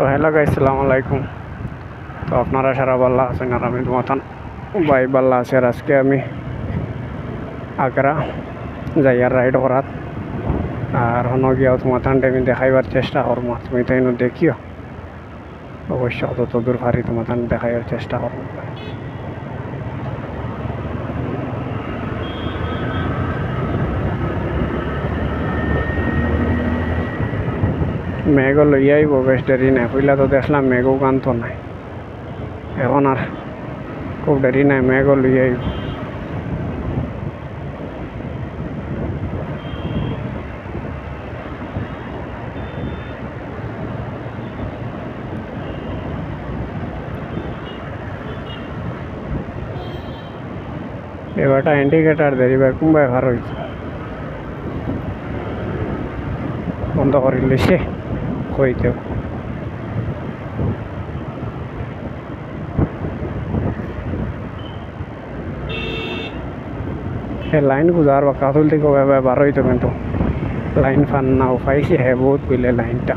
তো hello guys, আসসালামু আলাইকুম। তো আপনারা সারা বাল্লা আছেন আর আমি তোমাতান বাই বাল্লা আছে। আর আজকে আমি আগ্রা যাই আর রাইড করাত আর হন গিয়াও তোমাতান আমি দেখাইবার চেষ্টা করবো। তুমি তাই দেখিও অবশ্য তত দূর পারি তোমাতান দেখাইবার চেষ্টা করবো। মেঘও লইয়া আইব, বেশ দেরি নাই। পইলা তো দেখলাম মেঘও কান্ত নাই, এখন আর খুব দেরি নাই, মেঘও লইয়া আইব। এবারটা ইন্ডিকেটার দেরি কোনবাই ভার হয়েছে, বন্ধ করে লিছে হইতেও। লাইন গুজার বা কাতুল থেকে বার হইতো, কিন্তু লাইন ফান না পাইছে হ্যাঁ বহুত বুঝলে লাইনটা।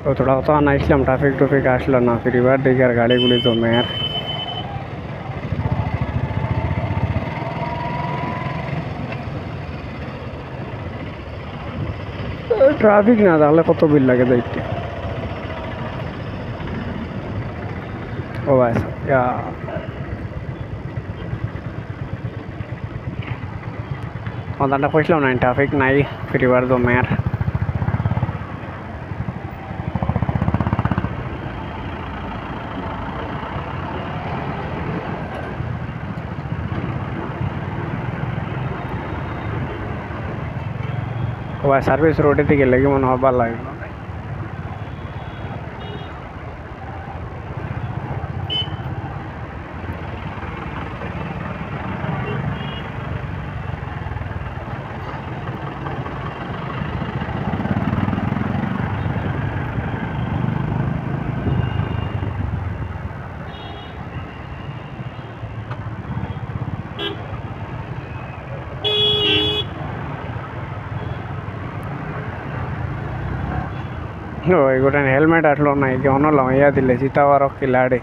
তো থোড়া তো আনাইছিলাম, ট্রাফিক আসলো না, ফিরিবার দিকে আর গাড়িগুলি জমে। আর ট্রাফিক না তাহলে কত বিল লাগে দেখতে। ও আচ্ছা, মাদানটা কইছিলাম না ট্রাফিক নাই, ফিরিবার জমে। আর সার্ভিস রোডের দিকে লেগে মনে হয় ভালো লাগলো। ওই গোটা হেলমেট আসলো না, কেমন লামাইয়া দিলে চিতাবার কিলাড়ে।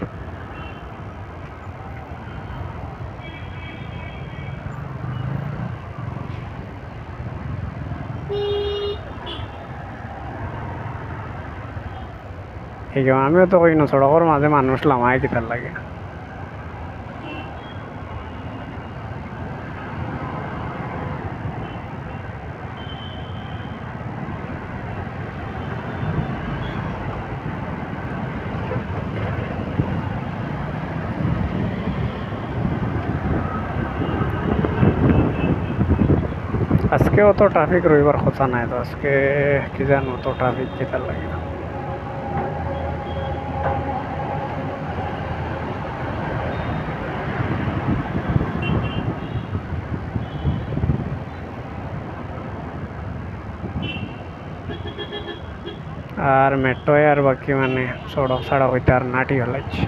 আমিও তো কই না সড়কের মাঝে মানুষ লামাই কিতার লাগে। আজকে অত ট্রাফিক রইবার কথা নাই, তো আজকে কি জানো অত ট্রাফিক কিতার লাগে। আর মেট্রো আর বাকি মানে সড়ক ছাড়া হইতে আর নাটি হলাইছে,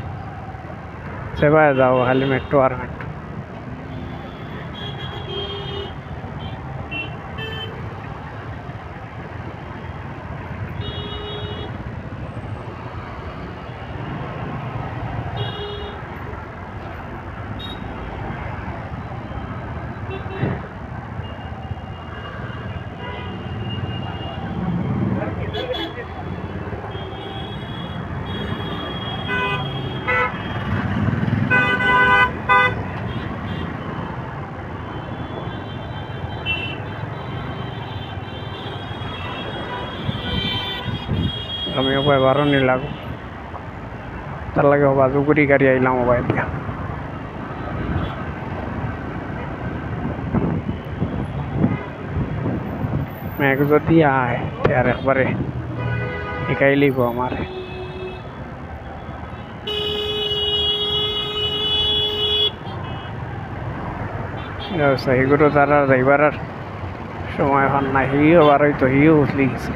সেবাই যাও খালি মেট্রো আর মেট্রো। আমিও এবারও নিলাগো, তার লাগে বাজুগুড়ি গাড়ি আইলাম মোবাইল দিয়া। মেঘ যদি আয় আর একবারে একাই লিব আমার। সেগুলো তারা যাইবার সময় হন না, হিও বার হইতো, হিও উঠলি গেছে।